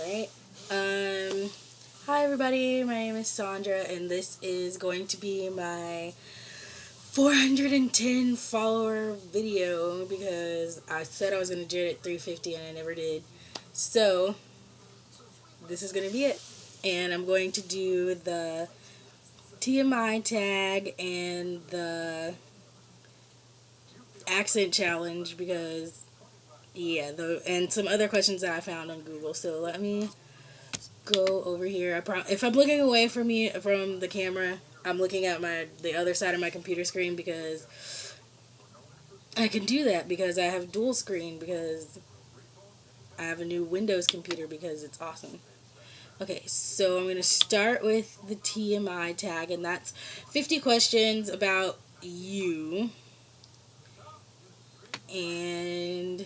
Right. Hi everybody. My name is Sandra, and this is going to be my 410 follower video because I said I was going to do it at 350 and I never did. So this is going to be it, and I'm going to do the TMI tag and the accent challenge because and some other questions that I found on Google. So let me go over here. If I'm looking away from the camera, I'm looking at the other side of my computer screen because I can do that because I have dual screen because I have a new Windows computer because it's awesome. Okay, so I'm going to start with the TMI tag, and that's 50 questions about you. And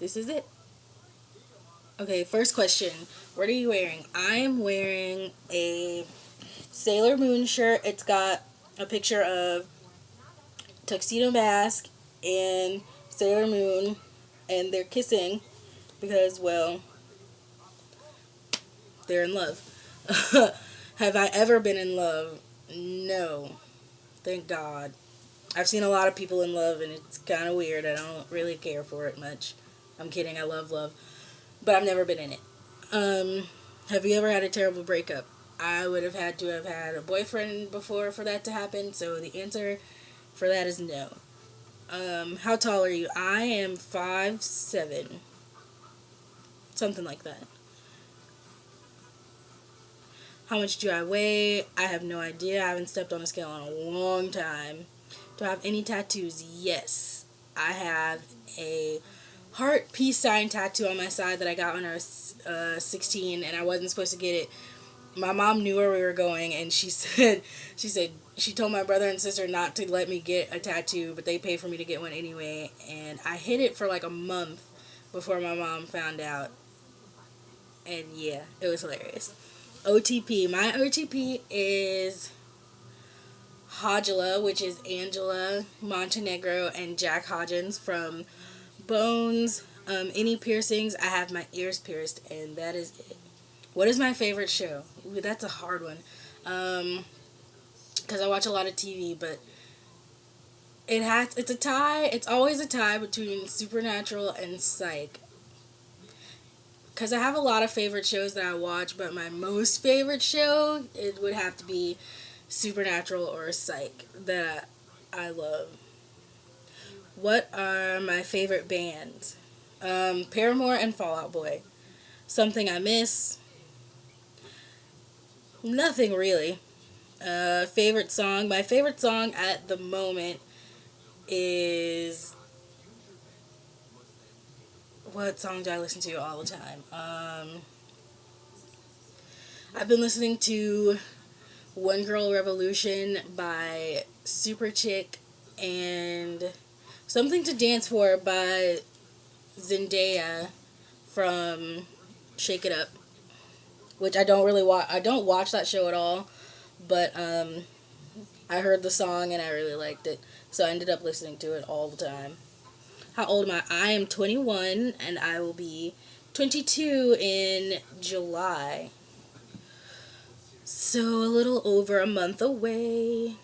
this is it. Okay, first question. What are you wearing? I'm wearing a Sailor Moon shirt. It's got a picture of Tuxedo Mask and Sailor Moon, and they're kissing because, well, they're in love. Have I ever been in love? No. Thank God. I've seen a lot of people in love, and it's kind of weird. I don't really care for it much. I'm kidding. I love love. But I've never been in it. Have you ever had a terrible breakup? I would have had to have had a boyfriend before for that to happen, so the answer for that is no. How tall are you? I am 5'7", something like that. How much do I weigh? I have no idea. I haven't stepped on a scale in a long time. Do I have any tattoos? Yes. I have a heart peace sign tattoo on my side that I got when I was 16, and I wasn't supposed to get it. My mom knew where we were going, and she told my brother and sister not to let me get a tattoo, but they paid for me to get one anyway, and I hid it for like a month before my mom found out, and yeah, it was hilarious. OTP. My OTP is Hodgela, which is Angela Montenegro and Jack Hodgins from Bones. Any piercings? I have my ears pierced, and that is it. What is my favorite show? Ooh, that's a hard one. Because I watch a lot of TV, but it's a tie. It's always a tie between Supernatural and Psych. Because I have a lot of favorite shows that I watch, but my most favorite show, it would have to be Supernatural or Psych that I love. What are my favorite bands? Paramore and Fall Out Boy. Something I miss? Nothing really. Favorite song? My favorite song at the moment is... What song do I listen to all the time? I've been listening to One Girl Revolution by Super Chick and Something to Dance For by Zendaya from Shake It Up, which I don't really watch. I don't watch that show at all, but I heard the song and I really liked it, so I ended up listening to it all the time. How old am I? I am 21, and I will be 22 in July. So a little over a month away.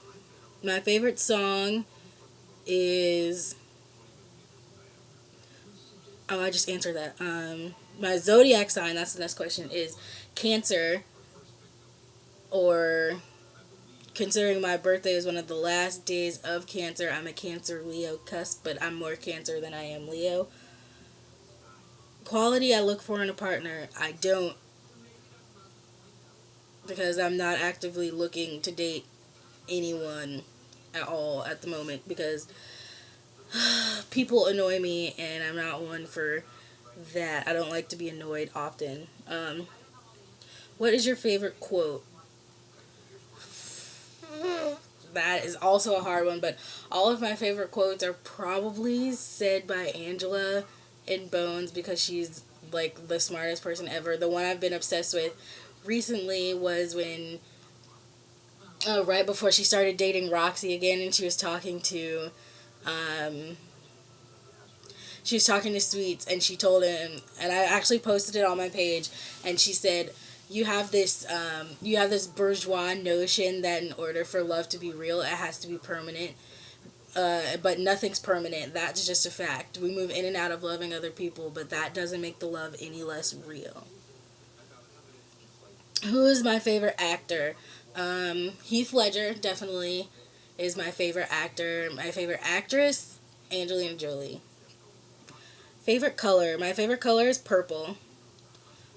My favorite song is... Oh, I just answered that. My zodiac sign, that's the next question, is Cancer, or considering my birthday is one of the last days of Cancer, I'm a Cancer Leo cusp, but I'm more Cancer than I am Leo. Quality I look for in a partner, I don't, because I'm not actively looking to date anyone at all at the moment because people annoy me and I'm not one for that. I don't like to be annoyed often. What is your favorite quote? That is also a hard one, but all of my favorite quotes are probably said by Angela in Bones because she's like the smartest person ever. The one I've been obsessed with recently was when right before she started dating Roxy again, and she was talking to she was talking to Sweets, and she told him, and I actually posted it on my page, and she said, you have this bourgeois notion that in order for love to be real, it has to be permanent. But nothing's permanent. That's just a fact. We move in and out of loving other people, but that doesn't make the love any less real. Who is my favorite actor? Heath Ledger definitely is my favorite actor. My favorite actress, Angelina Jolie. Favorite color? My favorite color is purple.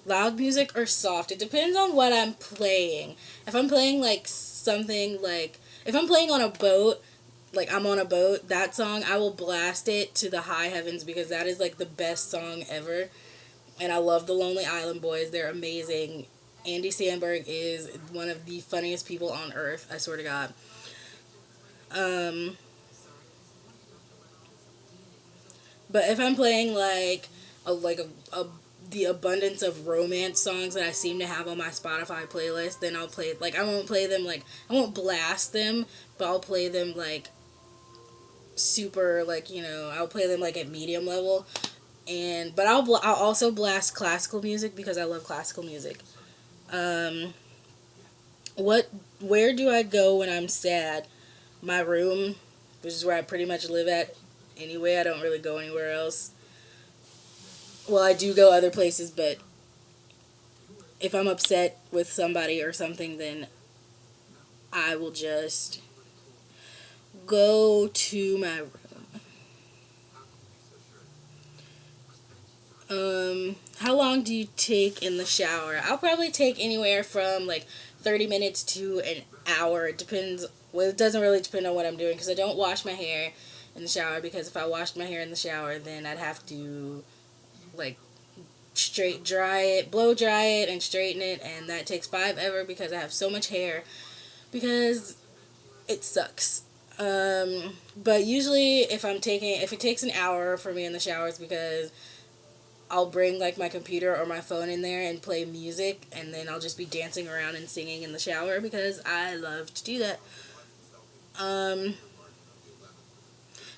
Loud music or soft? It depends on what I'm playing. If I'm playing like something like, if I'm playing on a boat, like I'm on a boat, that song, I will blast it to the high heavens because that is like the best song ever. And I love the Lonely Island Boys. They're amazing. Andy Samberg is one of the funniest people on earth, I swear to God. Um, but if I'm playing like a the abundance of romance songs that I seem to have on my Spotify playlist, then I'll play, like, I won't play them, like, I won't blast them, but I'll play them like super, like, I'll play them like at medium level. And but I'll also blast classical music because I love classical music. Um, what where do I go when I'm sad? My room, which is where I pretty much live at anyway. I don't really go anywhere else. Well, I do go other places, but if I'm upset with somebody or something, then I will just go to my room. How long do you take in the shower? I'll probably take anywhere from like 30 minutes to an hour. It depends. Well, it doesn't really depend on what I'm doing because I don't wash my hair in the shower, because if I washed my hair in the shower, then I'd have to like straight dry it, blow dry it, and straighten it, and that takes 5 ever because I have so much hair, because it sucks. But usually if it takes an hour for me in the showers, because I'll bring like my computer or my phone in there and play music, and then I'll just be dancing around and singing in the shower because I love to do that. Um,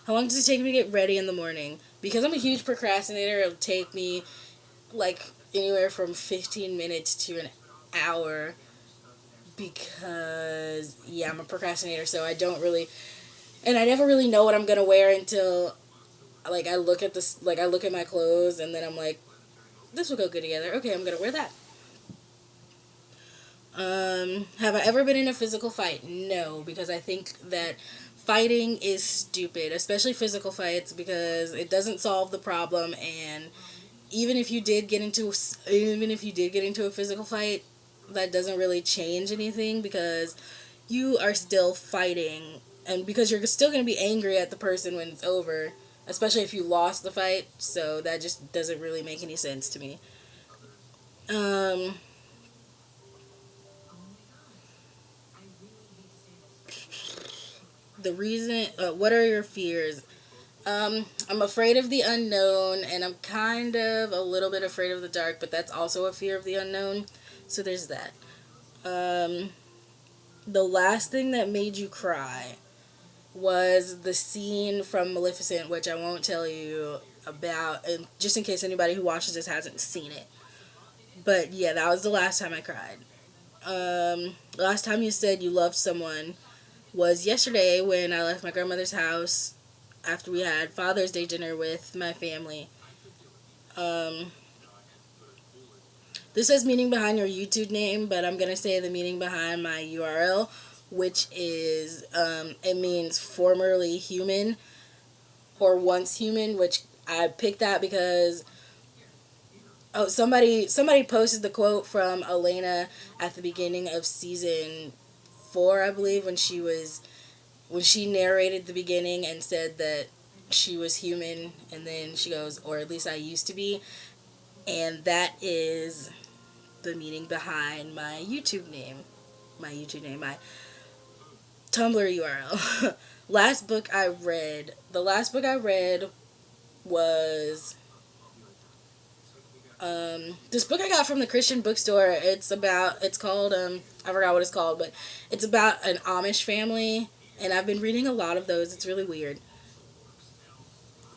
how long does it take me to get ready in the morning? Because I'm a huge procrastinator, it'll take me like anywhere from 15 minutes to an hour, because yeah, I'm a procrastinator, so I don't really, and I never really know what I'm gonna wear until like I look at my clothes, and then I'm like, this will go good together. Okay, I'm gonna wear that. Have I ever been in a physical fight? No, because I think that fighting is stupid, especially physical fights, because it doesn't solve the problem. And even if you did get into a physical fight, that doesn't really change anything, because you are still fighting, and because you're still going to be angry at the person when it's over, especially if you lost the fight. So that just doesn't really make any sense to me. Um, what are your fears? I'm afraid of the unknown, and I'm kind of a little bit afraid of the dark, but that's also a fear of the unknown. So there's that. Um, the last thing that made you cry was the scene from Maleficent, which I won't tell you about, and just in case anybody who watches this hasn't seen it. But yeah, that was the last time I cried. Last time you said you loved someone was yesterday when I left my grandmother's house after we had Father's Day dinner with my family. Um, this has meaning behind your YouTube name, but I'm gonna say the meaning behind my URL, which is it means formerly human or once human, which I picked that because somebody posted the quote from Elena at the beginning of season 4, I believe, when she narrated the beginning and said that she was human, and then she goes, or at least I used to be, and that is the meaning behind my Tumblr URL. The last book I read was this book I got from the Christian bookstore. It's called, I forgot what it's called, but it's about an Amish family, and I've been reading a lot of those. It's really weird.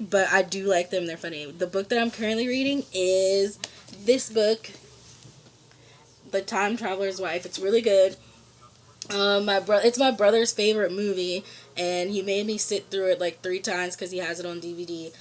but I do like them. They're funny. The book that I'm currently reading is this book, The Time Traveler's Wife. It's really good. It's my brother's favorite movie, and he made me sit through it like 3 times because he has it on DVD.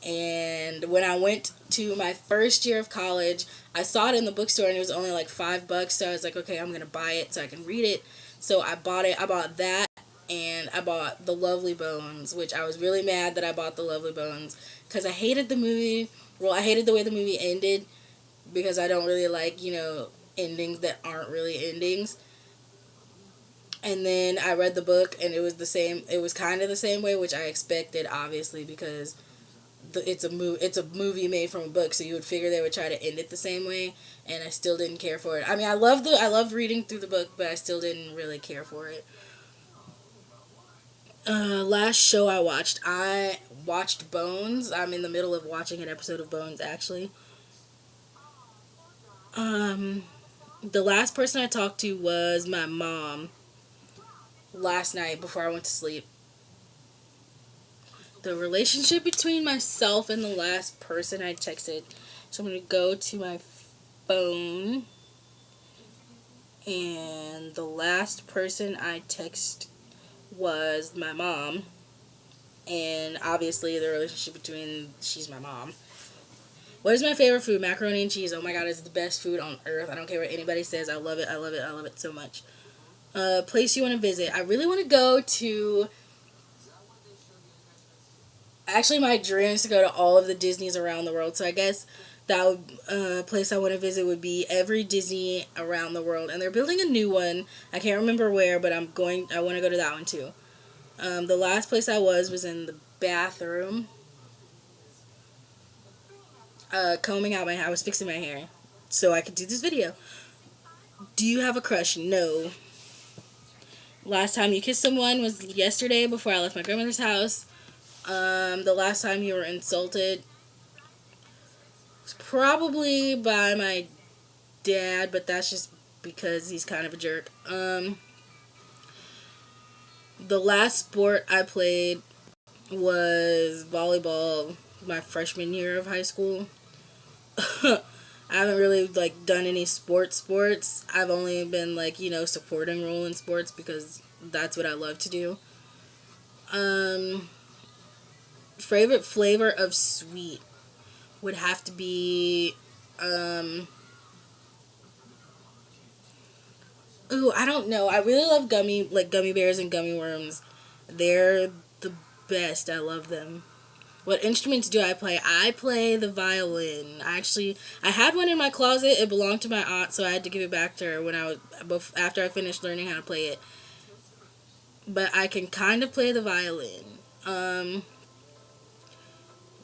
And when I went to my first year of college, I saw it in the bookstore and it was only like $5. So I was like, okay, I'm gonna buy it so I can read it. So I bought it. I bought that, and I bought The Lovely Bones, which I was really mad that I bought The Lovely Bones because I hated the movie. Well, I hated the way the movie ended because I don't really like, endings that aren't really endings. And then I read the book and it was the same. It was kind of the same way, which I expected, obviously, because it's a movie made from a book, so you would figure they would try to end it the same way, and I still didn't care for it. I mean, I loved reading through the book, but I still didn't really care for it. Last show I watched Bones. I'm in the middle of watching an episode of Bones, actually. Um, the last person I talked to was my mom last night before I went to sleep. The relationship between myself and the last person I texted. So I'm going to go to my phone, and the last person I text was my mom, and obviously the relationship between she's my mom. What is my favorite food? Macaroni and cheese. Oh my god, it's the best food on earth. I don't care what anybody says. I love it. I love it. I love it so much. Place you want to visit. I really want to go to. Actually, my dream is to go to all of the Disneys around the world. So I guess that would place I want to visit would be every Disney around the world. And they're building a new one. I can't remember where, but I want to go to that one too. The last place I was in the bathroom, combing out my hair. I was fixing my hair so I could do this video. Do you have a crush? No. Last time you kissed someone was yesterday before I left my grandmother's house. The last time you were insulted was probably by my dad, but that's just because he's kind of a jerk. The last sport I played was volleyball my freshman year of high school. I haven't really done any sports. I've only been supporting role in sports because that's what I love to do. Favorite flavor of sweet would have to be I don't know. I really love gummy bears and gummy worms. They're the best. I love them. What instruments do I play? I play the violin. I had one in my closet. It belonged to my aunt, so I had to give it back to her after I finished learning how to play it. But I can kind of play the violin.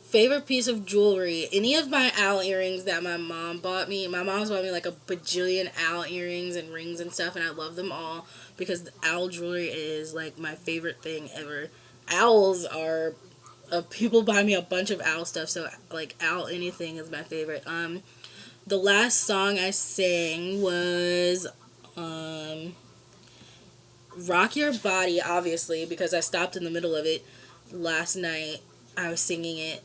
Favorite piece of jewelry? Any of my owl earrings that my mom bought me. My mom's bought me like a bajillion owl earrings and rings and stuff, and I love them all because the owl jewelry is like my favorite thing ever. Owls are people buy me a bunch of owl stuff, so like owl anything is my favorite. The last song I sang was Rock Your Body, obviously, because I stopped in the middle of it last night. I was singing it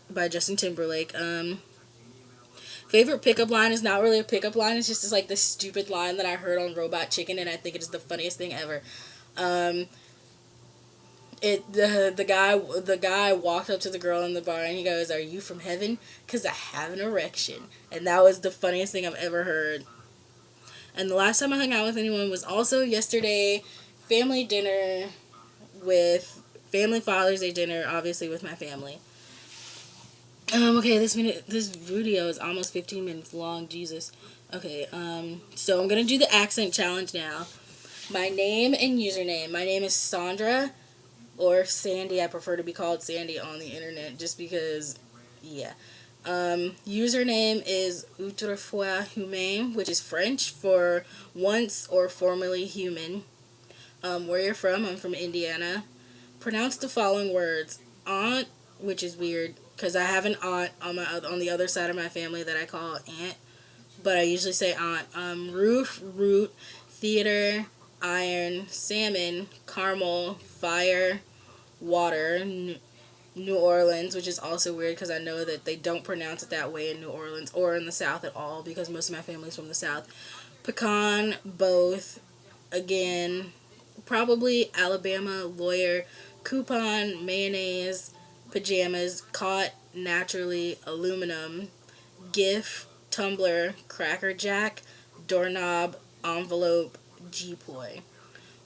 by Justin Timberlake. Favorite pickup line is not really a pickup line. It's just this stupid line that I heard on Robot Chicken, and I think it is the funniest thing ever. The guy walked up to the girl in the bar and he goes, "Are you from heaven? 'Cause I have an erection." And that was the funniest thing I've ever heard. And the last time I hung out with anyone was also yesterday. Family dinner with family Father's Day dinner, obviously with my family. Okay, this video is almost 15 minutes long. Jesus. Okay, so I'm gonna do the accent challenge now. My name and username. My name is Sandra, or Sandy. I prefer to be called Sandy on the internet, just because, yeah. Username is autrefois humain, which is French for once or formerly human. Where you're from? I'm from Indiana. Pronounce the following words. Aunt, which is weird because I have an aunt on the other side of my family that I call aunt, but I usually say aunt. Roof, root, theater, iron, salmon, caramel, fire, water, New Orleans, which is also weird because I know that they don't pronounce it that way in New Orleans or in the South at all because most of my family's from the South. Pecan, both. Again, probably Alabama, lawyer. Coupon, mayonnaise. Pajamas, caught, naturally, aluminum. GIF, Tumblr, Cracker Jack, doorknob, envelope, G-ploy.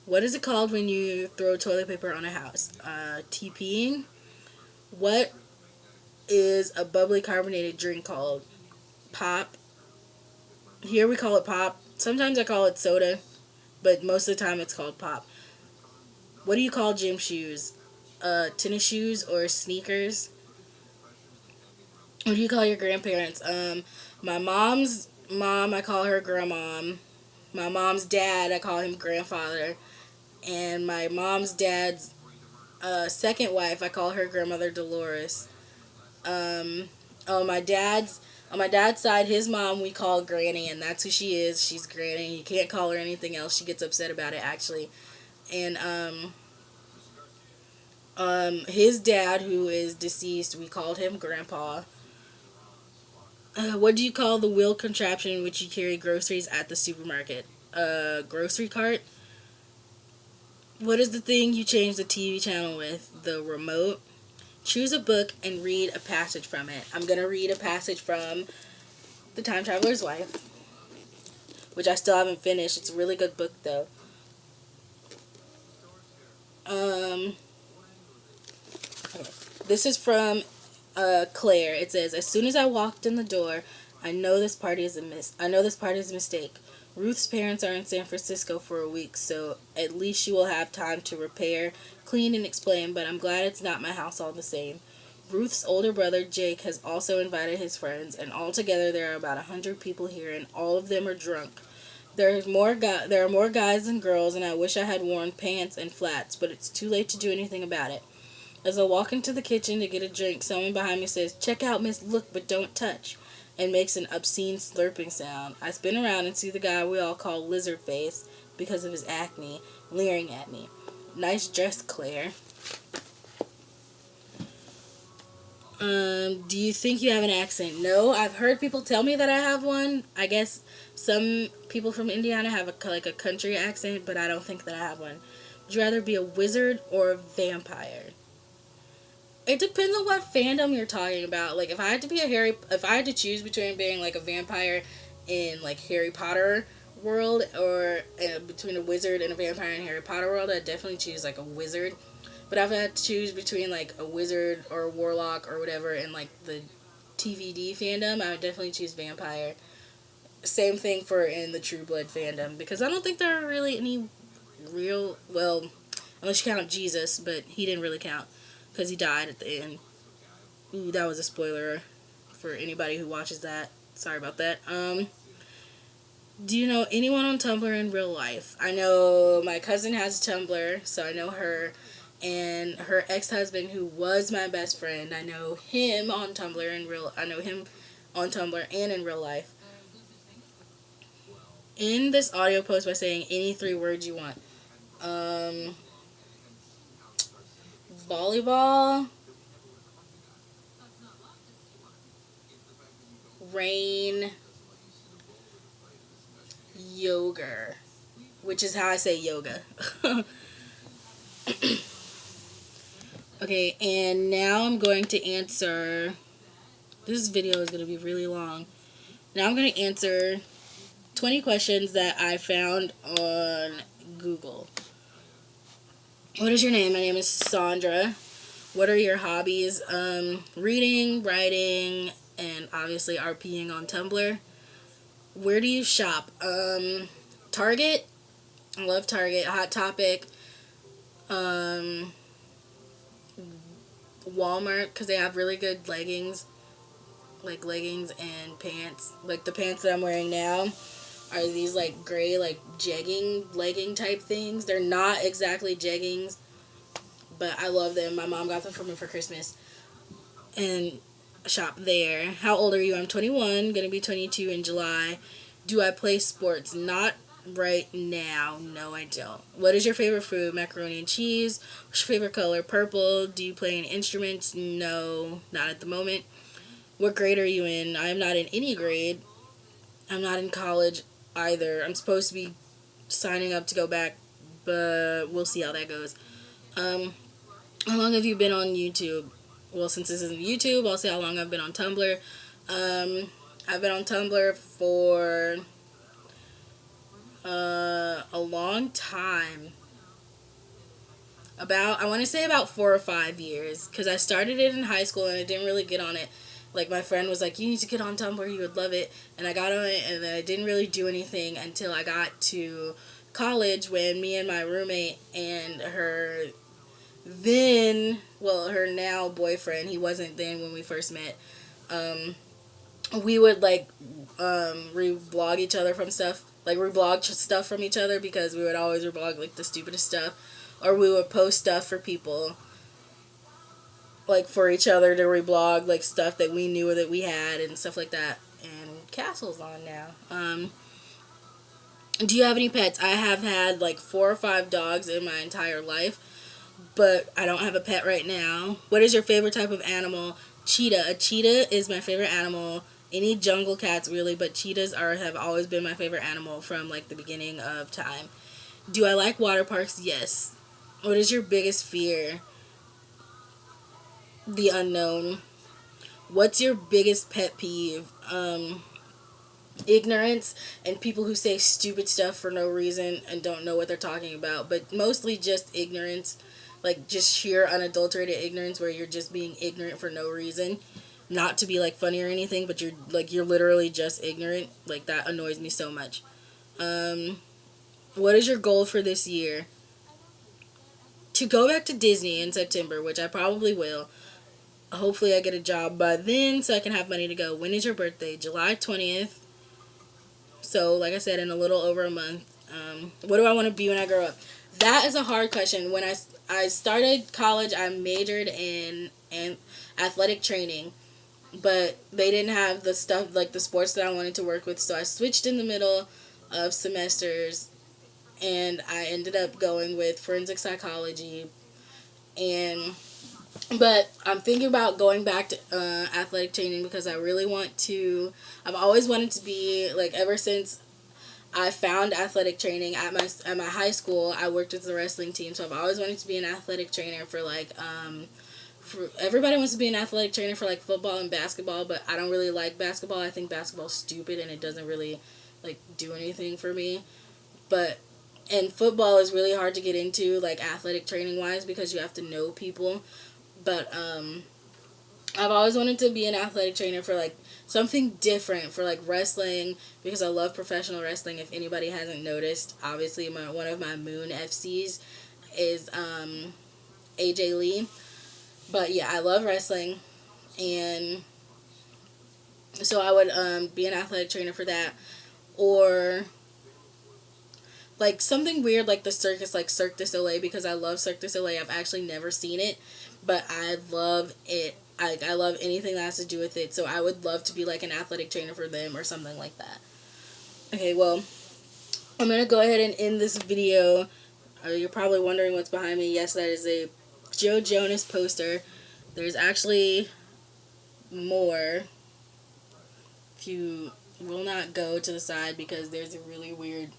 What is it called when you throw toilet paper on a house? TPing. What is a bubbly carbonated drink called? Pop. Here we call it pop. Sometimes I call it soda, but most of the time it's called pop. What do you call gym shoes? Tennis shoes or sneakers? What do you call your grandparents? My mom's mom, I call her grandmom. My mom's dad, I call him grandfather. And my mom's dad's second wife, I call her grandmother Dolores. Um, on my dad's side, his mom we call Granny, and that's who she is. She's Granny. You can't call her anything else. She gets upset about it actually. And his dad, who is deceased, we called him Grandpa. What do you call the wheel contraption in which you carry groceries at the supermarket? Grocery cart. What is the thing you change the TV channel with? The remote. Choose a book and read a passage from it. I'm going to read a passage from The Time Traveler's Wife, which I still haven't finished. It's a really good book, though. Okay. This is from Claire. It says, "As soon as I walked in the door, I know this party is a mistake. Ruth's parents are in San Francisco for a week, so at least she will have time to repair, clean, and explain, but I'm glad it's not my house all the same. Ruth's older brother, Jake, has also invited his friends, and altogether there are about 100 people here, and all of them are drunk. There are more guys than girls, and I wish I had worn pants and flats, but it's too late to do anything about it. As I walk into the kitchen to get a drink, someone behind me says, 'Check out, miss, look, but don't touch,' and makes an obscene slurping sound. I spin around and see the guy we all call Lizard Face because of his acne, leering at me. Nice dress, Claire. Do you think you have an accent? No, I've heard people tell me that I have one. I guess some people from Indiana have a country accent, but I don't think that I have one. Would you rather be a wizard or a vampire? It depends on what fandom you're talking about. Like, if I had to choose between being like a vampire in like Harry Potter world or between a wizard and a vampire in Harry Potter world, I'd definitely choose like a wizard. But if I had to choose between like a wizard or a warlock or whatever in like the TVD fandom, I would definitely choose vampire. Same thing for in the True Blood fandom, because I don't think there are really any real, well, unless you count Jesus, but he didn't really count because he died at the end. Ooh, that was a spoiler for anybody who watches that. Sorry about that. Do you know anyone on Tumblr in real life? I know my cousin has Tumblr, so I know her. And her ex-husband, who was my best friend, I know him on Tumblr and in real life. In this audio post by saying any 3 words you want. Volleyball, rain, yoga, which is how I say yoga. Okay, and now I'm going to answer, this video is going to be really long. Now I'm going to answer 20 questions that I found on Google. What is your name? My name is Sandra. What are your hobbies? Reading, writing, and obviously RPing on Tumblr. Where do you shop? Target. I love Target. Hot Topic. Walmart, because they have really good leggings. Like leggings and pants. Like the pants that I'm wearing now are these like gray like jegging legging type things. They're not exactly jeggings, but I love them. My mom got them for me for Christmas. And shop there. How old are you? I'm 21, gonna be 22 in July. Do I play sports? Not right now. No, I don't. What is your favorite food? Macaroni and cheese. What's your favorite color? Purple. Do you play any instruments? No, not at the moment. What grade are you in? I'm not in any grade. I'm not in college either. I'm supposed to be signing up to go back, but we'll see how that goes. Um, how long have you been on YouTube? Well, since this isn't YouTube, I'll say how long I've been on Tumblr. I've been on Tumblr for a long time. I want to say about 4 or 5 years, because I started it in high school and I didn't really get on it. Like, my friend was like, you need to get on Tumblr, you would love it. And I got on it, and then I didn't really do anything until I got to college, when me and my roommate and her now boyfriend, he wasn't then when we first met, we would like reblog each other from stuff, like reblog stuff from each other, because we would always reblog like the stupidest stuff, or we would post stuff for people, like for each other to reblog, like stuff that we knew that we had and stuff like that. And Castle's on now. Do you have any pets? I have had like 4 or 5 dogs in my entire life, but I don't have a pet right now. What is your favorite type of animal? Cheetah. A cheetah is my favorite animal. Any jungle cats really, but cheetahs have always been my favorite animal from like the beginning of time. Do I like water parks? Yes. What is your biggest fear? The unknown. What's your biggest pet peeve? Ignorance and people who say stupid stuff for no reason and don't know what they're talking about, but mostly just ignorance, like just sheer unadulterated ignorance, where you're just being ignorant for no reason, not to be like funny or anything, but you're literally just ignorant. Like, that annoys me so much. What is your goal for this year? To go back to Disney in September, which I probably will. Hopefully I get a job by then so I can have money to go. When is your birthday? July 20th. So, like I said, in a little over a month. What do I want to be when I grow up? That is a hard question. When I started college, I majored in athletic training, but they didn't have the stuff, like the sports that I wanted to work with, so I switched in the middle of semesters, and I ended up going with forensic psychology. But I'm thinking about going back to athletic training, because I really want to. I've always wanted to be, like, ever since I found athletic training at my high school. I worked with the wrestling team, so I've always wanted to be an athletic trainer for like for everybody wants to be an athletic trainer for like football and basketball, but I don't really like basketball. I think basketball's stupid and it doesn't really like do anything for me. But and football is really hard to get into, like athletic training wise, because you have to know people. But I've always wanted to be an athletic trainer for like something different, for like wrestling, because I love professional wrestling. If anybody hasn't noticed, obviously one of my Moon FCs is AJ Lee. But yeah, I love wrestling, and so I would be an athletic trainer for that, or like something weird like the circus, like Cirque du Soleil, because I love Cirque du Soleil. I've actually never seen it, but I love it. I love anything that has to do with it, so I would love to be like an athletic trainer for them or something like that. Okay, well, I'm going to go ahead and end this video. You're probably wondering what's behind me. Yes, that is a Joe Jonas poster. There's actually more. If you will not go to the side, because there's a really weird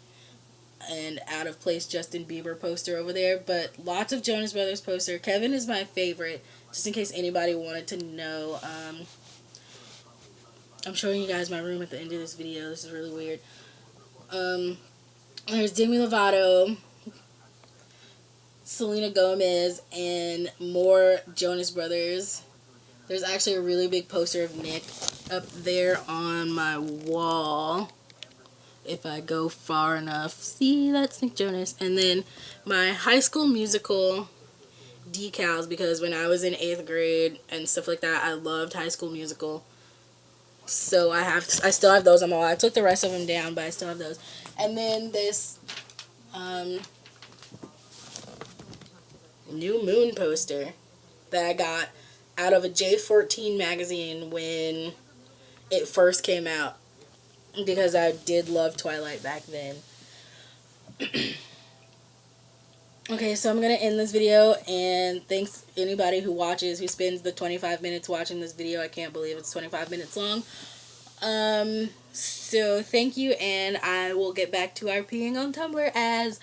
and out of place Justin Bieber poster over there, but lots of Jonas Brothers poster. Kevin is my favorite, just in case anybody wanted to know. I'm showing you guys my room at the end of this video. This is really weird. There's Demi Lovato, Selena Gomez, and more Jonas Brothers. There's actually a really big poster of Nick up there on my wall. If I go far enough. See, that's Nick Jonas. And then my High School Musical decals, because when I was in 8th grade and stuff like that, I loved High School Musical. So I still have those on my wall. I took the rest of them down, but I still have those. And then this New Moon poster that I got out of a J14 magazine when it first came out, because I did love Twilight back then. Okay, so I'm gonna end this video, and thanks anybody who watches, who spends the 25 minutes watching this video. I can't believe it's 25 minutes long. So thank you, and I will get back to our peeing on Tumblr as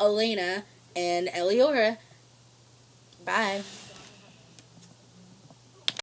Elena and Eliora. Bye.